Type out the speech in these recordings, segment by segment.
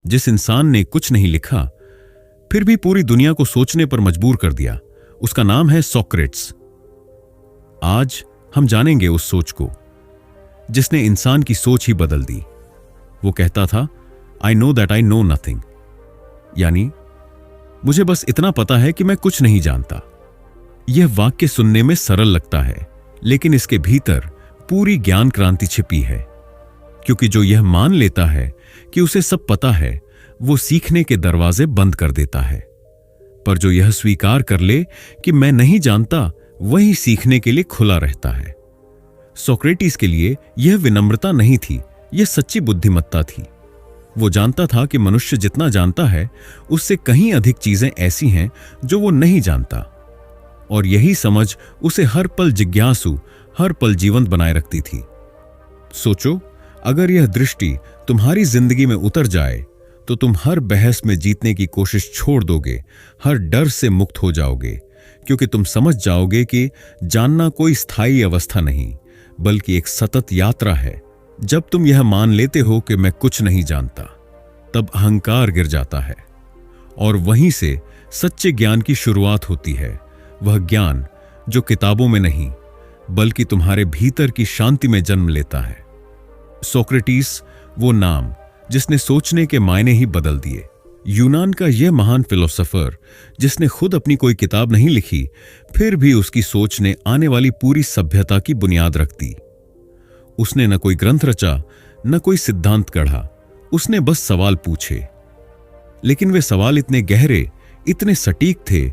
जिस इंसान ने कुछ नहीं लिखा फिर भी पूरी दुनिया को सोचने पर मजबूर कर दिया, उसका नाम है सोक्रेट्स। आज हम जानेंगे उस सोच को जिसने इंसान की सोच ही बदल दी। वो कहता था, I know that I know nothing, यानी मुझे बस इतना पता है कि मैं कुछ नहीं जानता। यह वाक्य सुनने में सरल लगता है, लेकिन इसके भीतर पूरी ज्ञान क्रांति छिपी है। क्योंकि जो यह मान लेता है कि उसे सब पता है, वो सीखने के दरवाजे बंद कर देता है। पर जो यह स्वीकार कर ले कि मैं नहीं जानता, वही सीखने के लिए खुला रहता है। सोक्रेटिस के लिए यह विनम्रता नहीं थी, यह सच्ची बुद्धिमत्ता थी। वो जानता था कि मनुष्य जितना जानता है, उससे कहीं अधिक चीजें ऐसी हैं जो वो नहीं जानता, और यही समझ उसे हर पल जिज्ञासु, हर पल जीवंत बनाए रखती थी। सोचो, अगर यह दृष्टि तुम्हारी जिंदगी में उतर जाए तो तुम हर बहस में जीतने की कोशिश छोड़ दोगे, हर डर से मुक्त हो जाओगे, क्योंकि तुम समझ जाओगे कि जानना कोई स्थायी अवस्था नहीं, बल्कि एक सतत यात्रा है। जब तुम यह मान लेते हो कि मैं कुछ नहीं जानता, तब अहंकार गिर जाता है, और वहीं से सच्चे ज्ञान की शुरुआत होती है। वह ज्ञान जो किताबों में नहीं, बल्कि तुम्हारे भीतर की शांति में जन्म लेता है। सोक्रेटिस वो नाम जिसने सोचने के मायने ही बदल दिए। यूनान का यह महान फिलोसोफर, जिसने खुद अपनी कोई किताब नहीं लिखी, फिर भी उसकी सोच ने आने वाली पूरी सभ्यता की बुनियाद रख दी। उसने न कोई ग्रंथ रचा, न कोई सिद्धांत गढ़ा, उसने बस सवाल पूछे। लेकिन वे सवाल इतने गहरे, इतने सटीक थे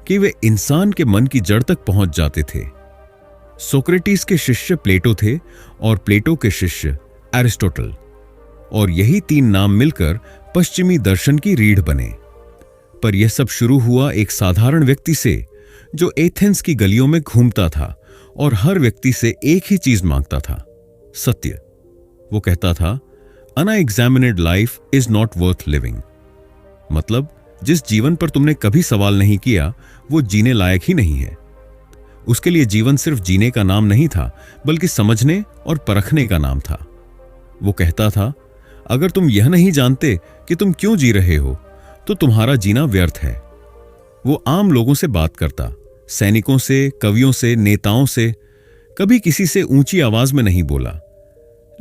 कि वे इंसान के मन की जड़ तक पहुंच जाते थे। सोक्रेटिस के शिष्य प्लेटो थे, और प्लेटो के शिष्य एरिस्टोटल, और यही तीन नाम मिलकर पश्चिमी दर्शन की रीढ़ बने। पर यह सब शुरू हुआ एक साधारण व्यक्ति से, जो एथेंस की गलियों में घूमता था और हर व्यक्ति से एक ही चीज मांगता था, सत्य। वो कहता था, unexamined life is not worth living. मतलब, जिस जीवन पर तुमने कभी सवाल नहीं किया, वो जीने लायक ही नहीं है। उसके लिए जीवन सिर्फ जीने का नाम नहीं था, बल्कि समझने और परखने का नाम था। वो कहता था, अगर तुम यह नहीं जानते कि तुम क्यों जी रहे हो, तो तुम्हारा जीना व्यर्थ है। वो आम लोगों से बात करता, सैनिकों से, कवियों से, नेताओं से, कभी किसी से ऊंची आवाज में नहीं बोला।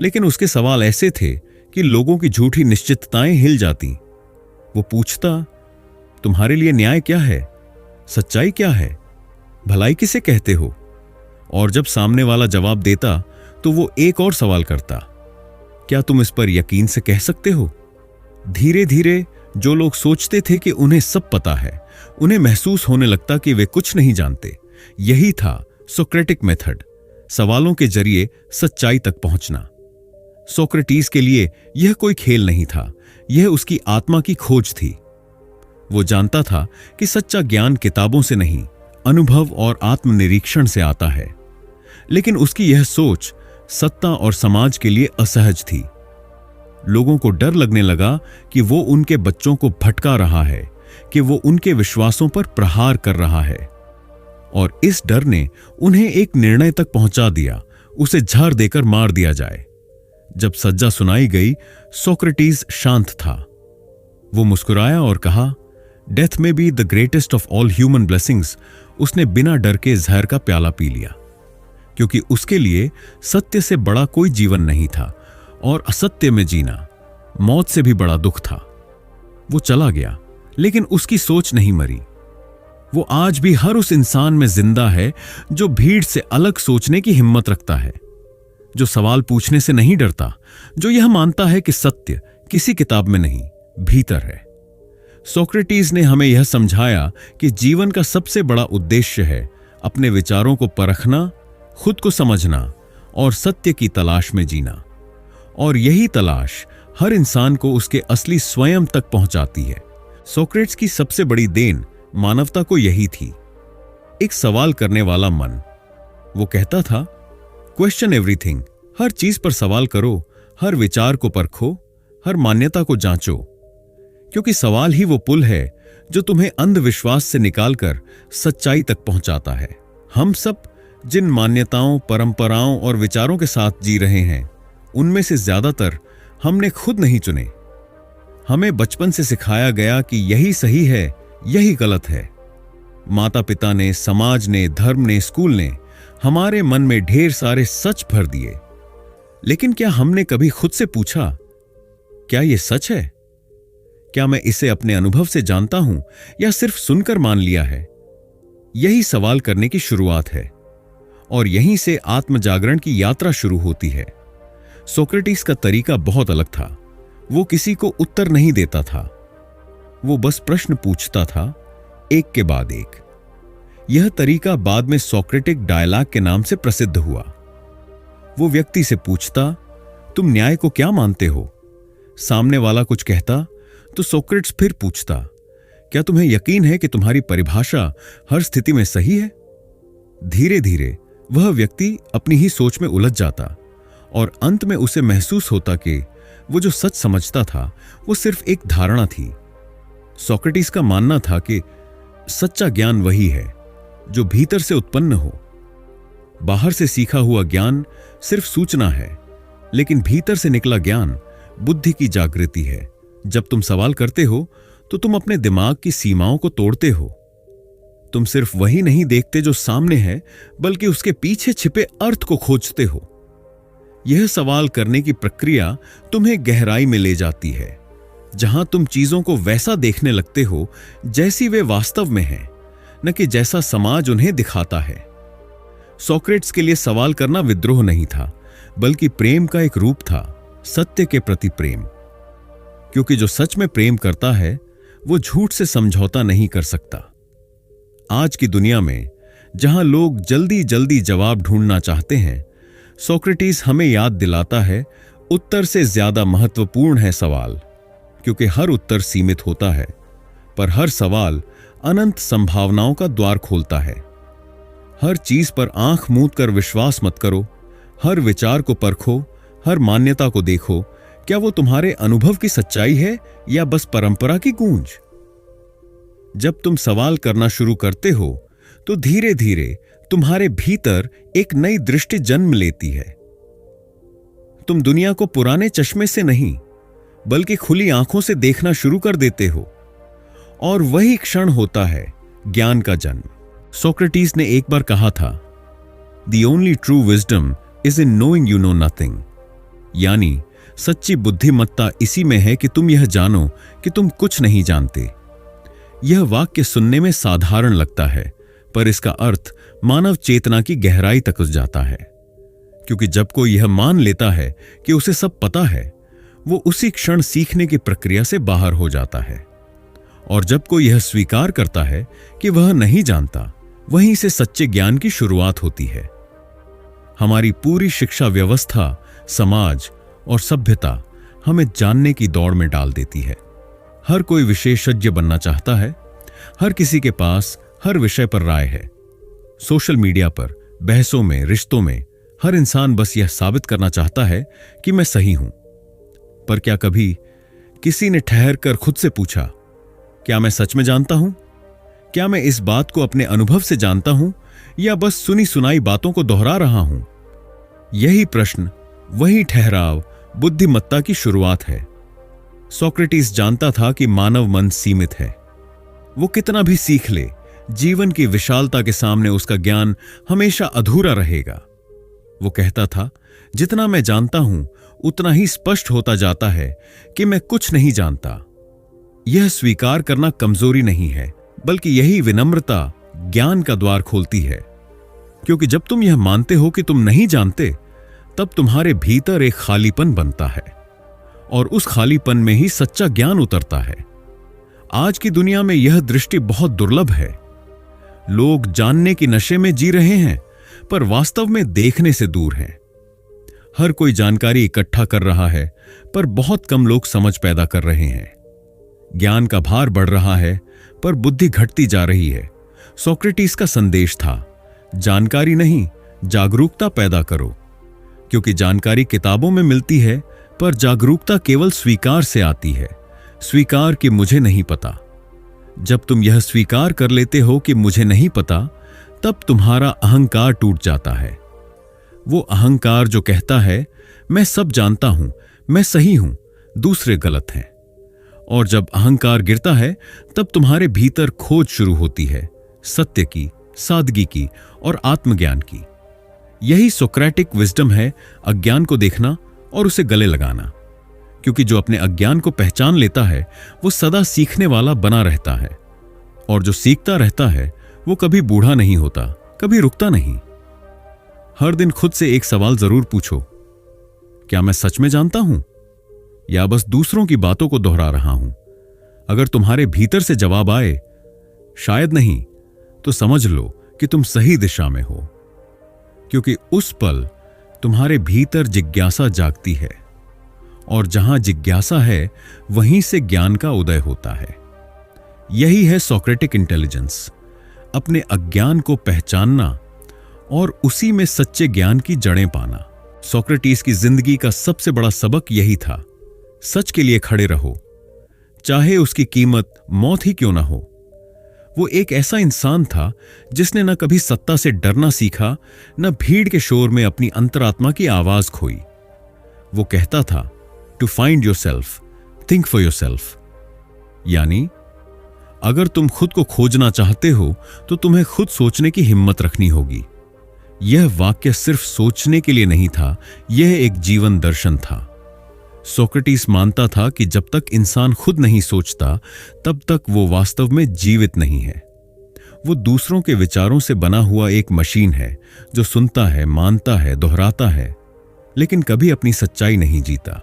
लेकिन उसके सवाल ऐसे थे कि लोगों की झूठी निश्चितताएं हिल जाती। वो पूछता, तुम्हारे लिए न्याय क्या है? सच्चाई क्या है? भलाई किसे कहते हो? और जब सामने वाला जवाब देता, तो वो एक और सवाल करता, क्या तुम इस पर यकीन से कह सकते हो? धीरे धीरे जो लोग सोचते थे कि उन्हें सब पता है, उन्हें महसूस होने लगता कि वे कुछ नहीं जानते। यही था सोक्रेटिक मेथड, सवालों के जरिए सच्चाई तक पहुंचना। सोक्रेटिस के लिए यह कोई खेल नहीं था, यह उसकी आत्मा की खोज थी। वो जानता था कि सच्चा ज्ञान किताबों से नहीं, अनुभव और आत्मनिरीक्षण से आता है। लेकिन उसकी यह सोच सत्ता और समाज के लिए असहज थी। लोगों को डर लगने लगा कि वो उनके बच्चों को भटका रहा है, कि वो उनके विश्वासों पर प्रहार कर रहा है। और इस डर ने उन्हें एक निर्णय तक पहुंचा दिया, उसे झाड़ देकर मार दिया जाए। जब सज्जा सुनाई गई, सोक्रेटिस शांत था। वो मुस्कुराया और कहा, डेथ में be the greatest of all human blessings. उसने बिना डर के जहर का प्याला पी लिया, क्योंकि उसके लिए सत्य से बड़ा कोई जीवन नहीं था, और असत्य में जीना मौत से भी बड़ा दुख था। वो चला गया, लेकिन उसकी सोच नहीं मरी। वो आज भी हर उस इंसान में जिंदा है जो भीड़ से अलग सोचने की हिम्मत रखता है, जो सवाल पूछने से नहीं डरता, जो यह मानता है कि सत्य किसी किताब में नहीं, भीतर है। सोक्रेटिस ने हमें यह समझाया कि जीवन का सबसे बड़ा उद्देश्य है अपने विचारों को परखना, खुद को समझना और सत्य की तलाश में जीना। और यही तलाश हर इंसान को उसके असली स्वयं तक पहुंचाती है। सोक्रेट्स की सबसे बड़ी देन मानवता को यही थी, एक सवाल करने वाला मन। वो कहता था, क्वेश्चन एवरीथिंग। हर चीज पर सवाल करो, हर विचार को परखो, हर मान्यता को जांचो, क्योंकि सवाल ही वो पुल है जो तुम्हें अंधविश्वास से निकालकर सच्चाई तक पहुंचाता है। हम सब जिन मान्यताओं, परंपराओं और विचारों के साथ जी रहे हैं, उनमें से ज्यादातर हमने खुद नहीं चुने। हमें बचपन से सिखाया गया कि यही सही है, यही गलत है। माता पिता ने, समाज ने, धर्म ने, स्कूल ने हमारे मन में ढेर सारे सच भर दिए। लेकिन क्या हमने कभी खुद से पूछा, क्या यह सच है? क्या मैं इसे अपने अनुभव से जानता हूं या सिर्फ सुनकर मान लिया है? यही सवाल करने की शुरुआत है और यहीं से आत्मजागरण की यात्रा शुरू होती है। सोक्रेटिस का तरीका बहुत अलग था। वो किसी को उत्तर नहीं देता था, वो बस प्रश्न पूछता था, एक के बाद एक। यह तरीका बाद में सोक्रेटिक डायलॉग के नाम से प्रसिद्ध हुआ। वो व्यक्ति से पूछता, तुम न्याय को क्या मानते हो? सामने वाला कुछ कहता तो सोक्रेटिस फिर पूछता, क्या तुम्हें यकीन है कि तुम्हारी परिभाषा हर स्थिति में सही है? धीरे धीरे वह व्यक्ति अपनी ही सोच में उलझ जाता और अंत में उसे महसूस होता कि वो जो सच समझता था वो सिर्फ एक धारणा थी। सोक्रेटिस का मानना था कि सच्चा ज्ञान वही है जो भीतर से उत्पन्न हो। बाहर से सीखा हुआ ज्ञान सिर्फ सूचना है, लेकिन भीतर से निकला ज्ञान बुद्धि की जागृति है। जब तुम सवाल करते हो तो तुम अपने दिमाग की सीमाओं को तोड़ते हो। तुम सिर्फ वही नहीं देखते जो सामने है, बल्कि उसके पीछे छिपे अर्थ को खोजते हो। यह सवाल करने की प्रक्रिया तुम्हें गहराई में ले जाती है, जहां तुम चीजों को वैसा देखने लगते हो जैसी वे वास्तव में हैं, न कि जैसा समाज उन्हें दिखाता है। सोक्रेटिस के लिए सवाल करना विद्रोह नहीं था, बल्कि प्रेम का एक रूप था, सत्य के प्रति प्रेम। क्योंकि जो सच में प्रेम करता है वो झूठ से समझौता नहीं कर सकता। आज की दुनिया में जहां लोग जल्दी जल्दी जवाब ढूंढना चाहते हैं, सोक्रेटिस हमें याद दिलाता है, उत्तर से ज्यादा महत्वपूर्ण है सवाल। क्योंकि हर उत्तर सीमित होता है, पर हर सवाल अनंत संभावनाओं का द्वार खोलता है। हर चीज पर आंख मूंद कर विश्वास मत करो, हर विचार को परखो, हर मान्यता को देखो, क्या वो तुम्हारे अनुभव की सच्चाई है या बस परंपरा की गूंज? जब तुम सवाल करना शुरू करते हो तो धीरे धीरे तुम्हारे भीतर एक नई दृष्टि जन्म लेती है। तुम दुनिया को पुराने चश्मे से नहीं, बल्कि खुली आंखों से देखना शुरू कर देते हो, और वही क्षण होता है ज्ञान का जन्म। सोक्रेटिस ने एक बार कहा था, "The only true wisdom is in knowing you know nothing." यानी सच्ची बुद्धिमत्ता इसी में है कि तुम यह जानो कि तुम कुछ नहीं जानते। यह वाक्य सुनने में साधारण लगता है, पर इसका अर्थ मानव चेतना की गहराई तक उस जाता है। क्योंकि जब कोई यह मान लेता है कि उसे सब पता है, वो उसी क्षण सीखने की प्रक्रिया से बाहर हो जाता है। और जब कोई यह स्वीकार करता है कि वह नहीं जानता, वहीं से सच्चे ज्ञान की शुरुआत होती है। हमारी पूरी शिक्षा व्यवस्था, समाज और सभ्यता हमें जानने की दौड़ में डाल देती है। हर कोई विशेषज्ञ बनना चाहता है, हर किसी के पास हर विषय पर राय है। सोशल मीडिया पर, बहसों में, रिश्तों में हर इंसान बस यह साबित करना चाहता है कि मैं सही हूं। पर क्या कभी किसी ने ठहर कर खुद से पूछा, क्या मैं सच में जानता हूं? क्या मैं इस बात को अपने अनुभव से जानता हूं या बस सुनी सुनाई बातों को दोहरा रहा हूं? यही प्रश्न, वही ठहराव बुद्धिमत्ता की शुरुआत है। सोक्रेटिस जानता था कि मानव मन सीमित है। वो कितना भी सीख ले, जीवन की विशालता के सामने उसका ज्ञान हमेशा अधूरा रहेगा। वो कहता था, जितना मैं जानता हूं उतना ही स्पष्ट होता जाता है कि मैं कुछ नहीं जानता। यह स्वीकार करना कमजोरी नहीं है, बल्कि यही विनम्रता ज्ञान का द्वार खोलती है। क्योंकि जब तुम यह मानते हो कि तुम नहीं जानते, तब तुम्हारे भीतर एक खालीपन बनता है, और उस खालीपन में ही सच्चा ज्ञान उतरता है। आज की दुनिया में यह दृष्टि बहुत दुर्लभ है। लोग जानने की नशे में जी रहे हैं, पर वास्तव में देखने से दूर हैं। हर कोई जानकारी इकट्ठा कर रहा है, पर बहुत कम लोग समझ पैदा कर रहे हैं। ज्ञान का भार बढ़ रहा है, पर बुद्धि घटती जा रही है। सोक्रेटिस का संदेश था, जानकारी नहीं, जागरूकता पैदा करो। क्योंकि जानकारी किताबों में मिलती है, पर जागरूकता केवल स्वीकार से आती है। स्वीकार कि मुझे नहीं पता। जब तुम यह स्वीकार कर लेते हो कि मुझे नहीं पता, तब तुम्हारा अहंकार टूट जाता है। वो अहंकार जो कहता है, मैं सब जानता हूं, मैं सही हूं, दूसरे गलत हैं। और जब अहंकार गिरता है तब तुम्हारे भीतर खोज शुरू होती है, सत्य की, सादगी की और आत्मज्ञान की। यही सोक्रेटिक विजडम है, अज्ञान को देखना और उसे गले लगाना। क्योंकि जो अपने अज्ञान को पहचान लेता है वो सदा सीखने वाला बना रहता है, और जो सीखता रहता है वो कभी बूढ़ा नहीं होता, कभी रुकता नहीं। हर दिन खुद से एक सवाल जरूर पूछो, क्या मैं सच में जानता हूं या बस दूसरों की बातों को दोहरा रहा हूं? अगर तुम्हारे भीतर से जवाब आए शायद नहीं, तो समझ लो कि तुम सही दिशा में हो, क्योंकि उस पल तुम्हारे भीतर जिज्ञासा जागती है, और जहां जिज्ञासा है वहीं से ज्ञान का उदय होता है। यही है सोक्रेटिक इंटेलिजेंस, अपने अज्ञान को पहचानना और उसी में सच्चे ज्ञान की जड़ें पाना। सोक्रेटिस की जिंदगी का सबसे बड़ा सबक यही था, सच के लिए खड़े रहो, चाहे उसकी कीमत मौत ही क्यों ना हो। वो एक ऐसा इंसान था जिसने न कभी सत्ता से डरना सीखा, न भीड़ के शोर में अपनी अंतरात्मा की आवाज खोई। वो कहता था, to find yourself, think for yourself. यानी अगर तुम खुद को खोजना चाहते हो तो तुम्हें खुद सोचने की हिम्मत रखनी होगी। यह वाक्य सिर्फ सोचने के लिए नहीं था, यह एक जीवन दर्शन था। सोक्रेटिस मानता था कि जब तक इंसान खुद नहीं सोचता तब तक वो वास्तव में जीवित नहीं है। वो दूसरों के विचारों से बना हुआ एक मशीन है जो सुनता है, मानता है, दोहराता है, लेकिन कभी अपनी सच्चाई नहीं जीता।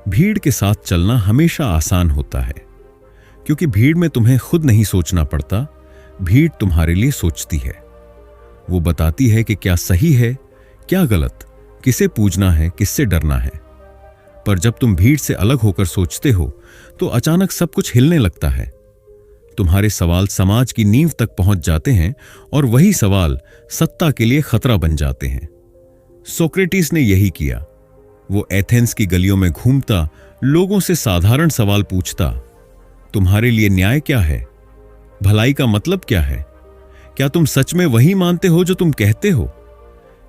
भीड़ के साथ चलना हमेशा आसान होता है, क्योंकि भीड़ में तुम्हें खुद नहीं सोचना पड़ता, भीड़ तुम्हारे लिए सोचती है। वो बताती है कि क्या सही है, क्या गलत, किसे पूजना है, किससे डरना है। पर जब तुम भीड़ से अलग होकर सोचते हो तो अचानक सब कुछ हिलने लगता है। तुम्हारे सवाल समाज की नींव तक पहुंच जाते हैं और वही सवाल सत्ता के लिए खतरा बन जाते हैं। सोक्रेटिस ने यही किया। वो एथेंस की गलियों में घूमता, लोगों से साधारण सवाल पूछता, तुम्हारे लिए न्याय क्या है? भलाई का मतलब क्या है? क्या तुम सच में वही मानते हो जो तुम कहते हो?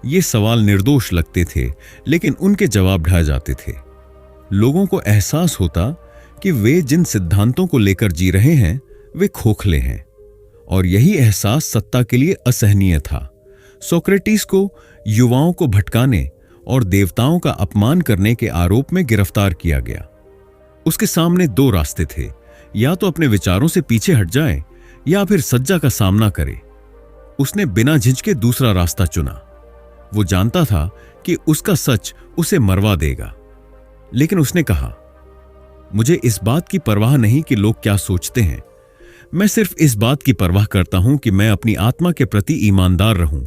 ये सवाल निर्दोष लगते थे, लेकिन उनके जवाब ढा जाते थे। लोगों को एहसास होता कि वे जिन सिद्धांतों को लेकर जी रहे हैं वे खोखले हैं, और यही एहसास सत्ता के लिए असहनीय था। सोक्रेटिस को युवाओं को भटकाने और देवताओं का अपमान करने के आरोप में गिरफ्तार किया गया। उसके सामने दो रास्ते थे, या तो अपने विचारों से पीछे हट जाए या फिर सज्जा का सामना करे। उसने बिना झिझके दूसरा रास्ता चुना। वो जानता था कि उसका सच उसे मरवा देगा, लेकिन उसने कहा, मुझे इस बात की परवाह नहीं कि लोग क्या सोचते हैं, मैं सिर्फ इस बात की परवाह करता हूं कि मैं अपनी आत्मा के प्रति ईमानदार रहूं।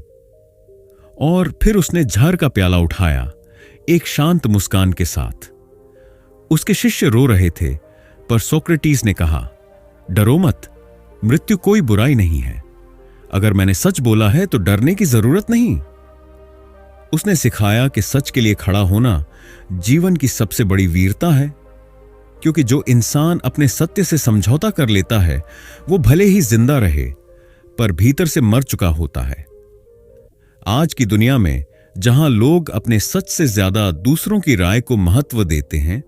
और फिर उसने जहर का प्याला उठाया, एक शांत मुस्कान के साथ। उसके शिष्य रो रहे थे, पर सोक्रेटिस ने कहा, डरो मत, मृत्यु कोई बुराई नहीं है। अगर मैंने सच बोला है तो डरने की जरूरत नहीं। उसने सिखाया कि सच के लिए खड़ा होना जीवन की सबसे बड़ी वीरता है, क्योंकि जो इंसान अपने सत्य से समझौता कर लेता है वो भले ही जिंदा रहे पर भीतर से मर चुका होता है। आज की दुनिया में जहां लोग अपने सच से ज्यादा दूसरों की राय को महत्व देते हैं,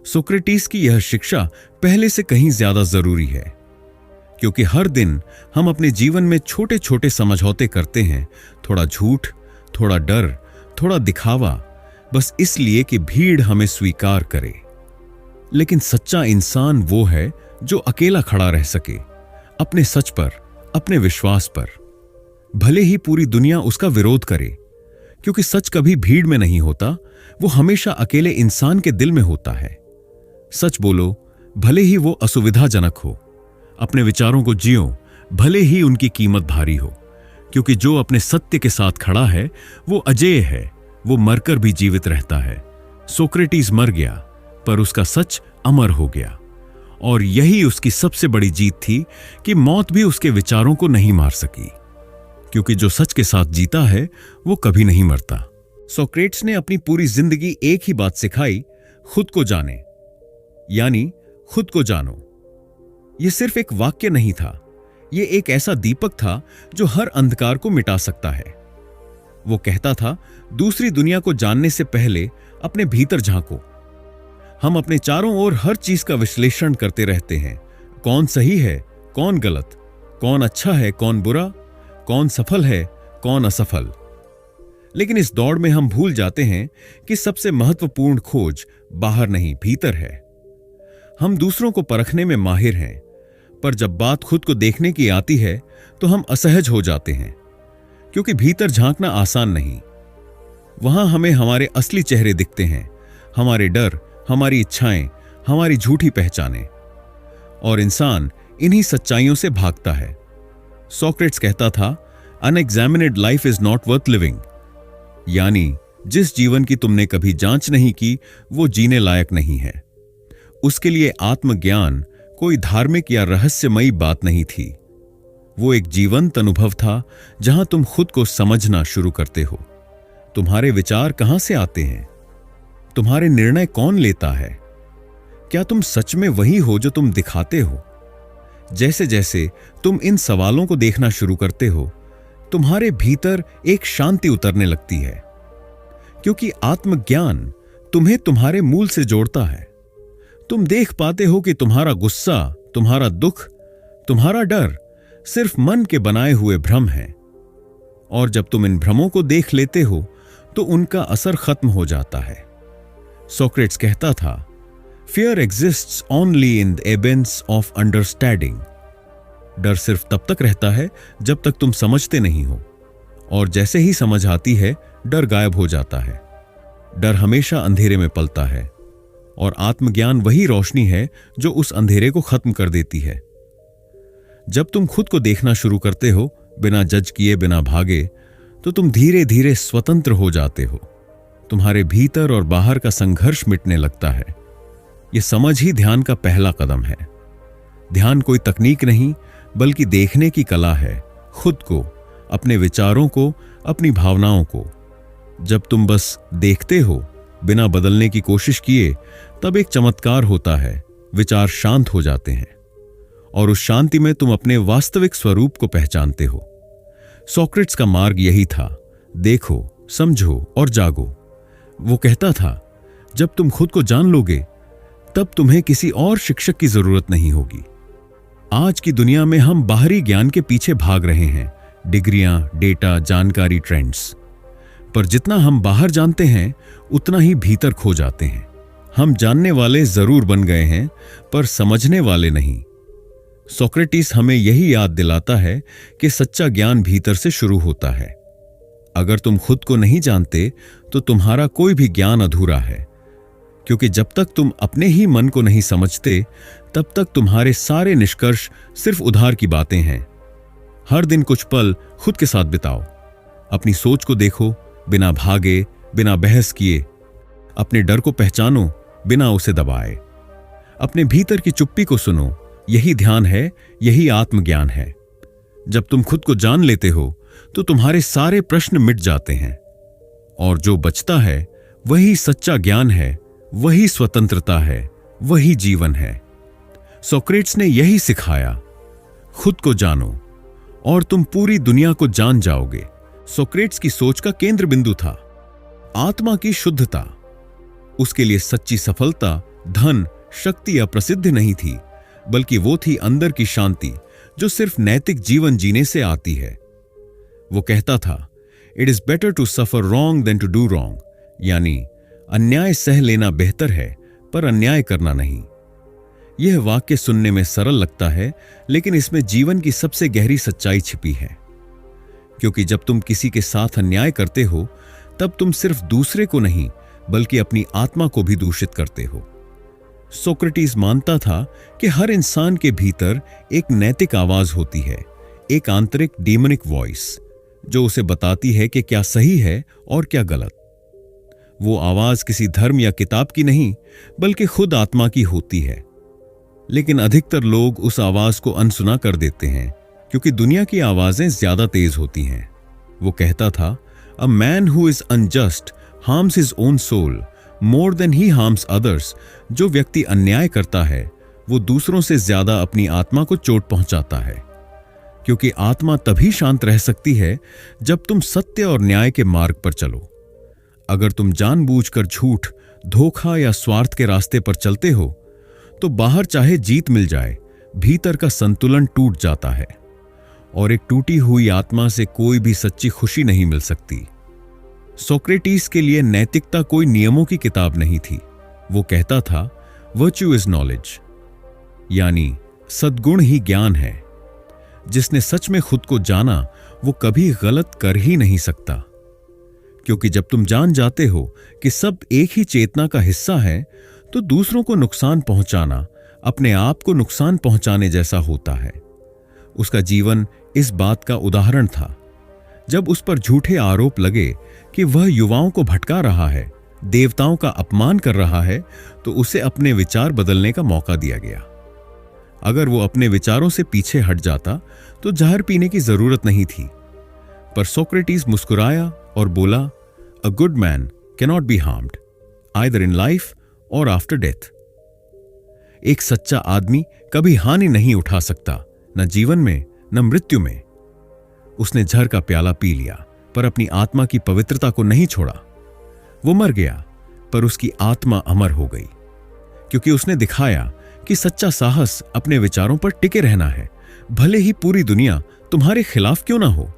सोक्रेटिस की यह शिक्षा पहले से कहीं ज्यादा जरूरी है, क्योंकि हर दिन हम अपने जीवन में छोटे छोटे समझौते करते हैं, थोड़ा झूठ, थोड़ा डर, थोड़ा दिखावा, बस इसलिए कि भीड़ हमें स्वीकार करे। लेकिन सच्चा इंसान वो है जो अकेला खड़ा रह सके, अपने सच पर, अपने विश्वास पर, भले ही पूरी दुनिया उसका विरोध करे, क्योंकि सच कभी भीड़ में नहीं होता, वो हमेशा अकेले इंसान के दिल में होता है। सच बोलो, भले ही वो असुविधाजनक हो, अपने विचारों को जियो, भले ही उनकी कीमत भारी हो, क्योंकि जो अपने सत्य के साथ खड़ा है वो अजेय है, वो मरकर भी जीवित रहता है। सोक्रेटिस मर गया पर उसका सच अमर हो गया, और यही उसकी सबसे बड़ी जीत थी कि मौत भी उसके विचारों को नहीं मार सकी, क्योंकि जो सच के साथ जीता है वो कभी नहीं मरता। सोक्रेट्स ने अपनी पूरी जिंदगी एक ही बात सिखाई, खुद को जाने, यानी खुद को जानो। यह सिर्फ एक वाक्य नहीं था, यह एक ऐसा दीपक था जो हर अंधकार को मिटा सकता है। वो कहता था, दूसरी दुनिया को जानने से पहले अपने भीतर झांको। हम अपने चारों ओर हर चीज का विश्लेषण करते रहते हैं। कौन सही है, कौन गलत, कौन अच्छा है, कौन बुरा, कौन सफल है, कौन असफल। लेकिन इस दौड़ में हम भूल जाते हैं कि सबसे महत्वपूर्ण खोज बाहर नहीं, भीतर है। हम दूसरों को परखने में माहिर हैं, पर जब बात खुद को देखने की आती है तो हम असहज हो जाते हैं, क्योंकि भीतर झांकना आसान नहीं। वहां हमें हमारे असली चेहरे दिखते हैं, हमारे डर, हमारी इच्छाएं, हमारी झूठी पहचानें, और इंसान इन्हीं सच्चाइयों से भागता है। सोक्रेट्स कहता था, unexamined life is not worth living, यानी जिस जीवन की तुमने कभी जांच नहीं की वो जीने लायक नहीं है। उसके लिए आत्मज्ञान कोई धार्मिक या रहस्यमयी बात नहीं थी। वो एक जीवंत अनुभव था जहां तुम खुद को समझना शुरू करते हो। तुम्हारे विचार कहां से आते हैं? तुम्हारे निर्णय कौन लेता है? क्या तुम सच में वही हो जो तुम दिखाते हो? जैसे जैसे तुम इन सवालों को देखना शुरू करते हो, तुम्हारे भीतर एक शांति उतरने लगती है, क्योंकि आत्मज्ञान तुम्हें तुम्हारे मूल से जोड़ता है। तुम देख पाते हो कि तुम्हारा गुस्सा, तुम्हारा दुख, तुम्हारा डर सिर्फ मन के बनाए हुए भ्रम हैं, और जब तुम इन भ्रमों को देख लेते हो तो उनका असर खत्म हो जाता है। सोक्रेट्स कहता था, fear exists only in the absence of understanding. डर सिर्फ तब तक रहता है जब तक तुम समझते नहीं हो, और जैसे ही समझ आती है डर गायब हो जाता है। डर हमेशा अंधेरे में पलता है, और आत्मज्ञान वही रोशनी है जो उस अंधेरे को खत्म कर देती है। जब तुम खुद को देखना शुरू करते हो, बिना जज किए, बिना भागे, तो तुम धीरे धीरे स्वतंत्र हो जाते हो। तुम्हारे भीतर और बाहर का संघर्ष मिटने लगता है। यह समझ ही ध्यान का पहला कदम है। ध्यान कोई तकनीक नहीं, बल्कि देखने की कला है, खुद को, अपने विचारों को, अपनी भावनाओं को। जब तुम बस देखते हो बिना बदलने की कोशिश किए, तब एक चमत्कार होता है, विचार शांत हो जाते हैं, और उस शांति में तुम अपने वास्तविक स्वरूप को पहचानते हो। सोक्रेट्स का मार्ग यही था, देखो, समझो और जागो। वो कहता था, जब तुम खुद को जान लोगे तब तुम्हें किसी और शिक्षक की जरूरत नहीं होगी। आज की दुनिया में हम बाहरी ज्ञान के पीछे भाग रहे हैं, डिग्रियां, डेटा, जानकारी, ट्रेंड्स, पर जितना हम बाहर जानते हैं उतना ही भीतर खो जाते हैं। हम जानने वाले जरूर बन गए हैं, पर समझने वाले नहीं। सोक्रेटिस हमें यही याद दिलाता है कि सच्चा ज्ञान भीतर से शुरू होता है। अगर तुम खुद को नहीं जानते तो तुम्हारा कोई भी ज्ञान अधूरा है, क्योंकि जब तक तुम अपने ही मन को नहीं समझते तब तक तुम्हारे सारे निष्कर्ष सिर्फ उधार की बातें हैं। हर दिन कुछ पल खुद के साथ बिताओ, अपनी सोच को देखो, बिना भागे, बिना बहस किए। अपने डर को पहचानो, बिना उसे दबाए। अपने भीतर की चुप्पी को सुनो, यही ध्यान है, यही आत्मज्ञान है। जब तुम खुद को जान लेते हो तो तुम्हारे सारे प्रश्न मिट जाते हैं, और जो बचता है वही सच्चा ज्ञान है, वही स्वतंत्रता है, वही जीवन है। सोक्रेट्स ने यही सिखाया, खुद को जानो और तुम पूरी दुनिया को जान जाओगे। सोक्रेट्स की सोच का केंद्र बिंदु था आत्मा की शुद्धता। उसके लिए सच्ची सफलता धन, शक्ति या प्रसिद्धि नहीं थी, बल्कि वो थी अंदर की शांति जो सिर्फ नैतिक जीवन जीने से आती है। वो कहता था, it is better to suffer wrong than to do wrong, यानी अन्याय सह लेना बेहतर है, पर अन्याय करना नहीं। यह वाक्य सुनने में सरल लगता है, लेकिन इसमें जीवन की सबसे गहरी सच्चाई छिपी है। क्योंकि जब तुम किसी के साथ अन्याय करते हो, तब तुम सिर्फ दूसरे को नहीं, बल्कि अपनी आत्मा को भी दूषित करते हो। सोक्रेटिस मानता था कि हर इंसान के भीतर एक नैतिक आवाज होती है, एक आंतरिक डीमनिक वॉइस, जो उसे बताती है कि क्या सही है और क्या गलत। वो आवाज किसी धर्म या किताब की नहीं, बल्कि खुद आत्मा की होती है। लेकिन अधिकतर लोग उस आवाज को अनसुना कर देते हैं, क्योंकि दुनिया की आवाजें ज्यादा तेज होती हैं। वो कहता था, a man who is unjust harms his own soul more than he harms others. जो व्यक्ति अन्याय करता है वो दूसरों से ज्यादा अपनी आत्मा को चोट पहुंचाता है, क्योंकि आत्मा तभी शांत रह सकती है जब तुम सत्य और न्याय के मार्ग पर चलो। अगर तुम जानबूझकर झूठ, धोखा या स्वार्थ के रास्ते पर चलते हो तो बाहर चाहे जीत मिल जाए, भीतर का संतुलन टूट जाता है और एक टूटी हुई आत्मा से कोई भी सच्ची खुशी नहीं मिल सकती। सोक्रेटिस के लिए नैतिकता कोई नियमों की किताब नहीं थी। वो कहता था, वर्च्यू इज नॉलेज, यानी सद्गुण ही ज्ञान है। जिसने सच में खुद को जाना वो कभी गलत कर ही नहीं सकता, क्योंकि जब तुम जान जाते हो कि सब एक ही चेतना का हिस्सा है तो दूसरों को नुकसान पहुंचाना अपने आप को नुकसान पहुंचाने जैसा होता है। उसका जीवन इस बात का उदाहरण था। जब उस पर झूठे आरोप लगे कि वह युवाओं को भटका रहा है, देवताओं का अपमान कर रहा है, तो उसे अपने विचार बदलने का मौका दिया गया। अगर वो अपने विचारों से पीछे हट जाता तो जहर पीने की जरूरत नहीं थी। पर सोक्रेटिस मुस्कुराया और बोला, a good man cannot be harmed either in life और आफ्टर डेथ। एक सच्चा आदमी कभी हानि नहीं उठा सकता, न जीवन में न मृत्यु में। उसने जहर का प्याला पी लिया पर अपनी आत्मा की पवित्रता को नहीं छोड़ा। वो मर गया पर उसकी आत्मा अमर हो गई, क्योंकि उसने दिखाया कि सच्चा साहस अपने विचारों पर टिके रहना है, भले ही पूरी दुनिया तुम्हारे खिलाफ क्यों ना हो।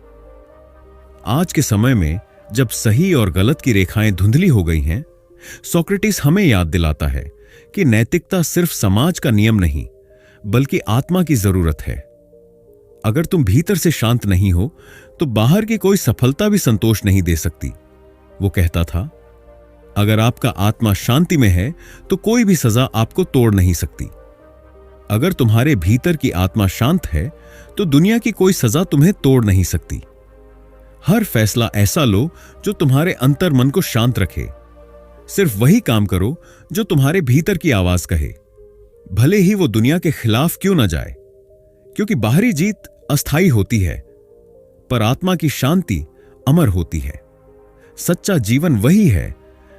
आज के समय में जब सही और गलत की रेखाएं धुंधली हो गई हैं, सोक्रेटिस हमें याद दिलाता है कि नैतिकता सिर्फ समाज का नियम नहीं बल्कि आत्मा की जरूरत है। अगर तुम भीतर से शांत नहीं हो तो बाहर की कोई सफलता भी संतोष नहीं दे सकती। वो कहता था, अगर आपका आत्मा शांति में है तो कोई भी सजा आपको तोड़ नहीं सकती। अगर तुम्हारे भीतर की आत्मा शांत है तो दुनिया की कोई सजा तुम्हें तोड़ नहीं सकती। हर फैसला ऐसा लो जो तुम्हारे अंतर मन को शांत रखे। सिर्फ वही काम करो जो तुम्हारे भीतर की आवाज कहे, भले ही वो दुनिया के खिलाफ क्यों ना जाए, क्योंकि बाहरी जीत अस्थायी होती है पर आत्मा की शांति अमर होती है। सच्चा जीवन वही है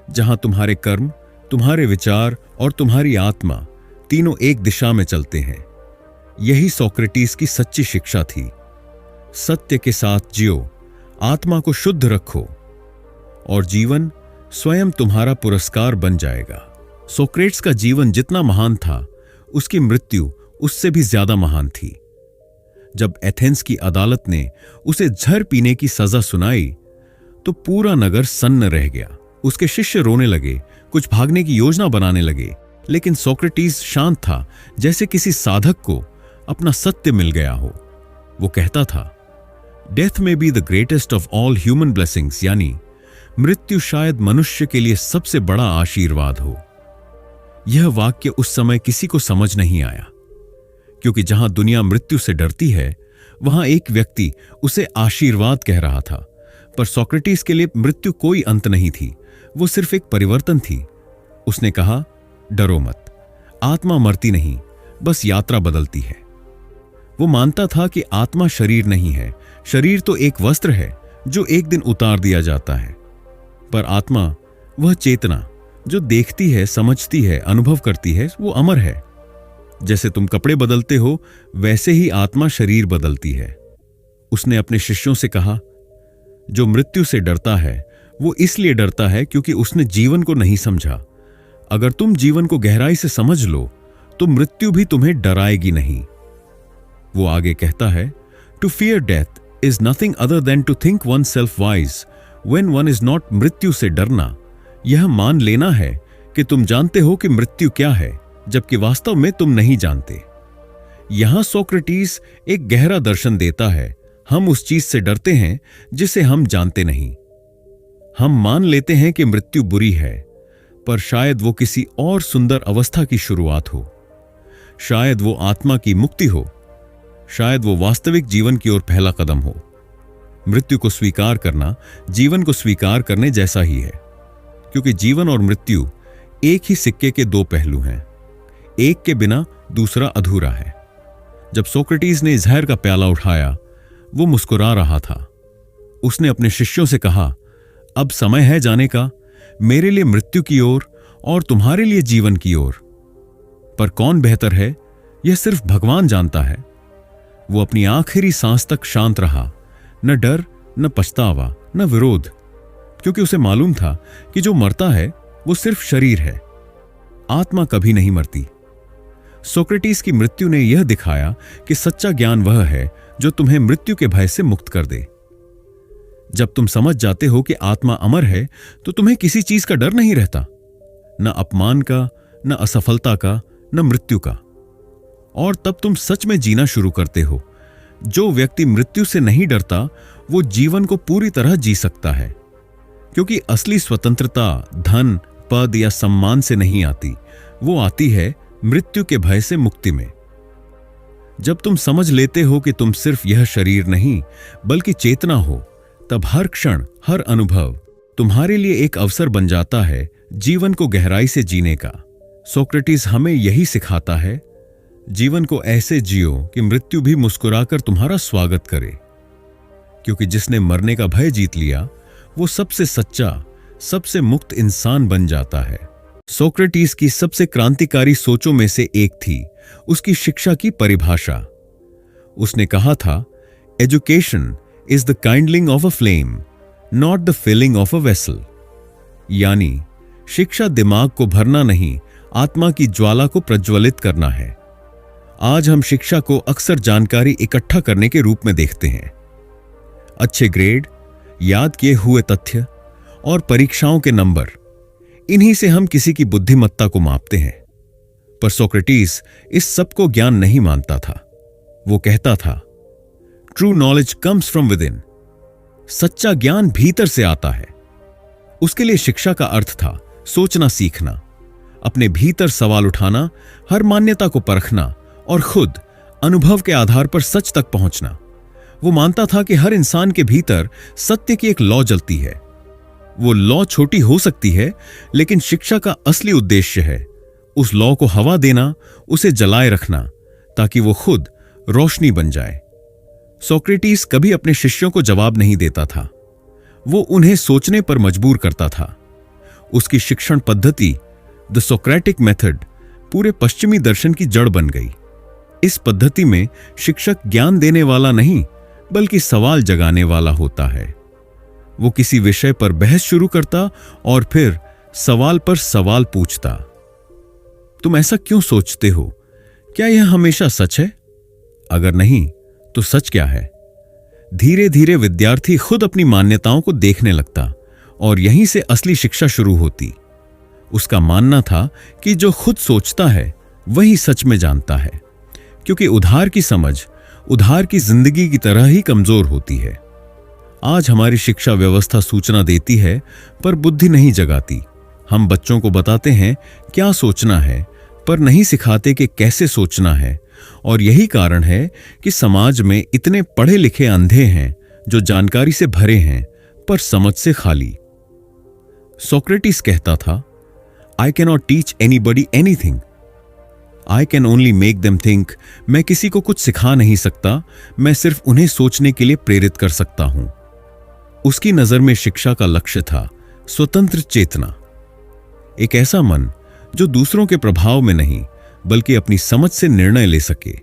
जहां तुम्हारे कर्म, तुम्हारे विचार और तुम्हारी आत्मा तीनों एक दिशा में चलते हैं। यही सोक्रेटिस की सच्ची शिक्षा थी। सत्य के साथ जियो, आत्मा को शुद्ध रखो और जीवन स्वयं तुम्हारा पुरस्कार बन जाएगा। सोक्रेट्स का जीवन जितना महान था, उसकी मृत्यु उससे भी ज्यादा महान थी। जब एथेंस की अदालत ने उसे जहर पीने की सजा सुनाई तो पूरा नगर सन्न रह गया। उसके शिष्य रोने लगे, कुछ भागने की योजना बनाने लगे, लेकिन सोक्रेटिस शांत था, जैसे किसी साधक को अपना सत्य मिल गया हो। वो कहता था, डेथ में be the greatest of all human blessings, यानी मृत्यु शायद मनुष्य के लिए सबसे बड़ा आशीर्वाद हो। यह वाक्य उस समय किसी को समझ नहीं आया, क्योंकि जहां दुनिया मृत्यु से डरती है वहां एक व्यक्ति उसे आशीर्वाद कह रहा था। पर सोक्रेटिस के लिए मृत्यु कोई अंत नहीं थी, वो सिर्फ एक परिवर्तन थी। उसने कहा, डरो मत, आत्मा मरती नहीं, बस यात्रा बदलती है। वो मानता था कि आत्मा शरीर नहीं है, शरीर तो एक वस्त्र है जो एक दिन उतार दिया जाता है, पर आत्मा वह चेतना जो देखती है, समझती है, अनुभव करती है, वो अमर है। जैसे तुम कपड़े बदलते हो वैसे ही आत्मा शरीर बदलती है। उसने अपने शिष्यों से कहा, जो मृत्यु से डरता है वो इसलिए डरता है क्योंकि उसने जीवन को नहीं समझा। अगर तुम जीवन को गहराई से समझ लो तो मृत्यु भी तुम्हें डराएगी नहीं। वो आगे कहता है, to fear death is nothing other than to think oneself wise when one is not. मृत्यु से डरना यह मान लेना है कि तुम जानते हो कि मृत्यु क्या है, जबकि वास्तव में तुम नहीं जानते। यहां सोक्रेटिस एक गहरा दर्शन देता है। हम उस चीज से डरते हैं जिसे हम जानते नहीं। हम मान लेते हैं कि मृत्यु बुरी है, पर शायद वो किसी और सुंदर अवस्था की शुरुआत हो, शायद वो आत्मा की मुक्ति हो, शायद वो वास्तविक जीवन की ओर पहला कदम हो। मृत्यु को स्वीकार करना जीवन को स्वीकार करने जैसा ही है, क्योंकि जीवन और मृत्यु एक ही सिक्के के दो पहलू हैं, एक के बिना दूसरा अधूरा है। जब सोक्रेटिस ने जहर का प्याला उठाया, वो मुस्कुरा रहा था। उसने अपने शिष्यों से कहा, अब समय है जाने का, मेरे लिए मृत्यु की ओर और तुम्हारे लिए जीवन की ओर। पर कौन बेहतर है यह सिर्फ भगवान जानता है। वो अपनी आखिरी सांस तक शांत रहा, न डर, न पछतावा, न विरोध, क्योंकि उसे मालूम था कि जो मरता है वो सिर्फ शरीर है। आत्मा कभी नहीं मरती। सोक्रेटिस की मृत्यु ने यह दिखाया कि सच्चा ज्ञान वह है जो तुम्हें मृत्यु के भय से मुक्त कर दे। जब तुम समझ जाते हो कि आत्मा अमर है तो तुम्हें किसी चीज का डर नहीं रहता, न अपमान का, न असफलता का, न मृत्यु का। और तब तुम सच में जीना शुरू करते हो। जो व्यक्ति मृत्यु से नहीं डरता वो जीवन को पूरी तरह जी सकता है, क्योंकि असली स्वतंत्रता धन, पद या सम्मान से नहीं आती, वो आती है मृत्यु के भय से मुक्ति में। जब तुम समझ लेते हो कि तुम सिर्फ यह शरीर नहीं बल्कि चेतना हो, तब हर क्षण, हर अनुभव तुम्हारे लिए एक अवसर बन जाता है जीवन को गहराई से जीने का। सोक्रेटिस हमें यही सिखाता है, जीवन को ऐसे जियो कि मृत्यु भी मुस्कुराकर तुम्हारा स्वागत करे, क्योंकि जिसने मरने का भय जीत लिया वो सबसे सच्चा, सबसे मुक्त इंसान बन जाता है। सोक्रेटिस की सबसे क्रांतिकारी सोचों में से एक थी उसकी शिक्षा की परिभाषा। उसने कहा था, education is the kindling of a flame, not the filling of a vessel. यानी शिक्षा दिमाग को भरना नहीं, आत्मा की ज्वाला को प्रज्वलित करना है। आज हम शिक्षा को अक्सर जानकारी इकट्ठा करने के रूप में देखते हैं। अच्छे ग्रेड, याद किए हुए तथ्य और परीक्षाओं के नंबर, इन्हीं से हम किसी की बुद्धिमत्ता को मापते हैं। पर सोक्रेटिस इस सब को ज्ञान नहीं मानता था। वो कहता था, true knowledge comes from with in. सच्चा ज्ञान भीतर से आता है। उसके लिए शिक्षा का अर्थ था सोचना सीखना, अपने भीतर सवाल उठाना, हर मान्यता को परखना और खुद अनुभव के आधार पर सच तक पहुंचना। वो मानता था कि हर इंसान के भीतर सत्य की एक लौ जलती है। वो लौ छोटी हो सकती है, लेकिन शिक्षा का असली उद्देश्य है उस लौ को हवा देना, उसे जलाए रखना, ताकि वो खुद रोशनी बन जाए। सोक्रेटिस कभी अपने शिष्यों को जवाब नहीं देता था, वो उन्हें सोचने पर मजबूर करता था। उसकी शिक्षण पद्धति, द सोक्रेटिक मेथड, पूरे पश्चिमी दर्शन की जड़ बन गई। इस पद्धति में शिक्षक ज्ञान देने वाला नहीं बल्कि सवाल जगाने वाला होता है। वो किसी विषय पर बहस शुरू करता और फिर सवाल पर सवाल पूछता। तुम ऐसा क्यों सोचते हो? क्या यह हमेशा सच है? अगर नहीं तो सच क्या है? धीरे धीरे विद्यार्थी खुद अपनी मान्यताओं को देखने लगता और यहीं से असली शिक्षा शुरू होती। उसका मानना था कि जो खुद सोचता है वही सच में जानता है, क्योंकि उधार की समझ उधार की जिंदगी की तरह ही कमजोर होती है। आज हमारी शिक्षा व्यवस्था सूचना देती है पर बुद्धि नहीं जगाती। हम बच्चों को बताते हैं क्या सोचना है पर नहीं सिखाते कि कैसे सोचना है। और यही कारण है कि समाज में इतने पढ़े लिखे अंधे हैं जो जानकारी से भरे हैं पर समझ से खाली। सोक्रेटिस कहता था, I can not teach anybody anything, I can only make them think. मैं किसी को कुछ सिखा नहीं सकता, मैं सिर्फ उन्हें सोचने के लिए प्रेरित कर सकता हूं। उसकी नजर में शिक्षा का लक्ष्य था स्वतंत्र चेतना, एक ऐसा मन जो दूसरों के प्रभाव में नहीं बल्कि अपनी समझ से निर्णय ले सके।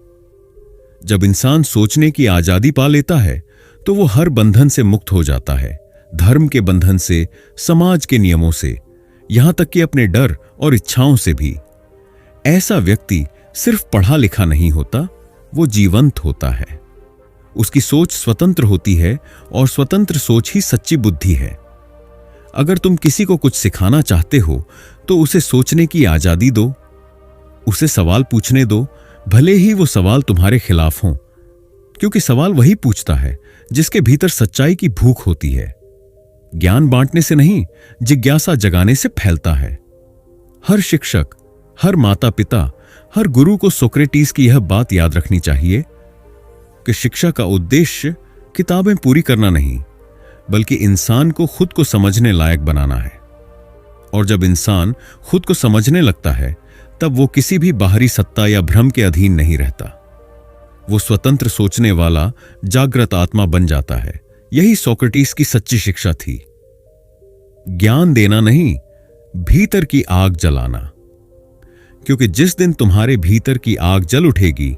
जब इंसान सोचने की आजादी पा लेता है तो वो हर बंधन से मुक्त हो जाता है, धर्म के बंधन से, समाज के नियमों से, यहां तक कि अपने डर और इच्छाओं से भी। ऐसा व्यक्ति सिर्फ पढ़ा लिखा नहीं होता, वो जीवंत होता है। उसकी सोच स्वतंत्र होती है और स्वतंत्र सोच ही सच्ची बुद्धि है। अगर तुम किसी को कुछ सिखाना चाहते हो तो उसे सोचने की आजादी दो, उसे सवाल पूछने दो, भले ही वो सवाल तुम्हारे खिलाफ हों, क्योंकि सवाल वही पूछता है जिसके भीतर सच्चाई की भूख होती है। ज्ञान बांटने से नहीं, जिज्ञासा जगाने से फैलता है। हर शिक्षक, हर माता पिता, हर गुरु को सोक्रेटिस की यह बात याद रखनी चाहिए कि शिक्षा का उद्देश्य किताबें पूरी करना नहीं बल्कि इंसान को खुद को समझने लायक बनाना है। और जब इंसान खुद को समझने लगता है तब वो किसी भी बाहरी सत्ता या भ्रम के अधीन नहीं रहता। वो स्वतंत्र सोचने वाला जागृत आत्मा बन जाता है। यही सोक्रेटिस की सच्ची शिक्षा थी। ज्ञान देना नहीं, भीतर की आग जलाना, क्योंकि जिस दिन तुम्हारे भीतर की आग जल उठेगी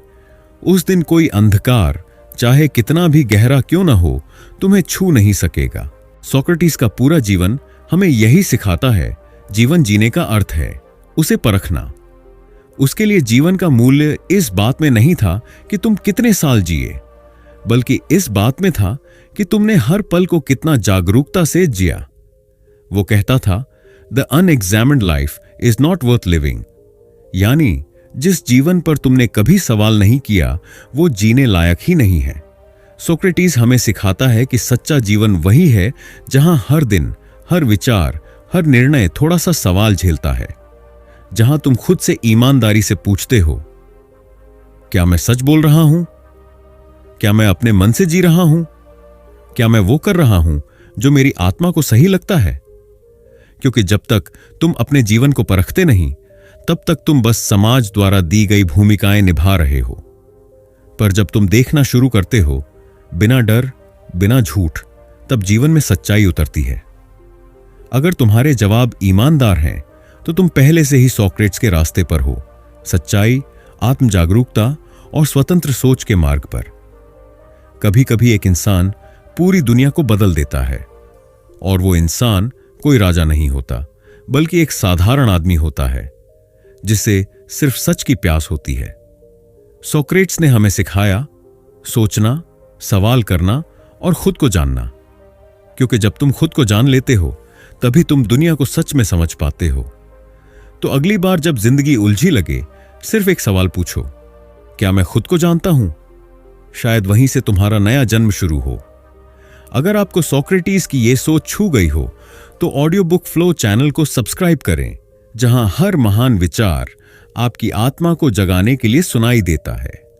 उस दिन कोई अंधकार चाहे कितना भी गहरा क्यों ना हो तुम्हें छू नहीं सकेगा। सोक्रेटिस का पूरा जीवन हमें यही सिखाता है, जीवन जीने का अर्थ है उसे परखना। उसके लिए जीवन का मूल्य इस बात में नहीं था कि तुम कितने साल जिए, बल्कि इस बात में था कि तुमने हर पल को कितना जागरूकता से जिया। वो कहता था, the unexamined life is not worth living, यानी जिस जीवन पर तुमने कभी सवाल नहीं किया वो जीने लायक ही नहीं है। सोक्रेटिस हमें सिखाता है कि सच्चा जीवन वही है जहां हर दिन, हर विचार, हर निर्णय थोड़ा सा सवाल झेलता है, जहां तुम खुद से ईमानदारी से पूछते हो, क्या मैं सच बोल रहा हूं? क्या मैं अपने मन से जी रहा हूं? क्या मैं वो कर रहा हूं जो मेरी आत्मा को सही लगता है? क्योंकि जब तक तुम अपने जीवन को परखते नहीं, तब तक तुम बस समाज द्वारा दी गई भूमिकाएं निभा रहे हो। पर जब तुम देखना शुरू करते हो, बिना डर, बिना झूठ, तब जीवन में सच्चाई उतरती है। अगर तुम्हारे जवाब ईमानदार हैं, तो तुम पहले से ही सोक्रेट्स के रास्ते पर हो, सच्चाई, आत्म जागरूकता और स्वतंत्र सोच के मार्ग पर। कभी कभी एक इंसान पूरी दुनिया को बदल देता है, और वो इंसान कोई राजा नहीं होता, बल्कि एक साधारण आदमी होता है जिसे सिर्फ सच की प्यास होती है। सोक्रेट्स ने हमें सिखाया सोचना, सवाल करना और खुद को जानना, क्योंकि जब तुम खुद को जान लेते हो तभी तुम दुनिया को सच में समझ पाते हो। तो अगली बार जब जिंदगी उलझी लगे, सिर्फ एक सवाल पूछो, क्या मैं खुद को जानता हूं? शायद वहीं से तुम्हारा नया जन्म शुरू हो। अगर आपको सोक्रेटिस की ये सोच छू गई हो तो ऑडियो बुक फ्लो चैनल को सब्सक्राइब करें, जहां हर महान विचार आपकी आत्मा को जगाने के लिए सुनाई देता है।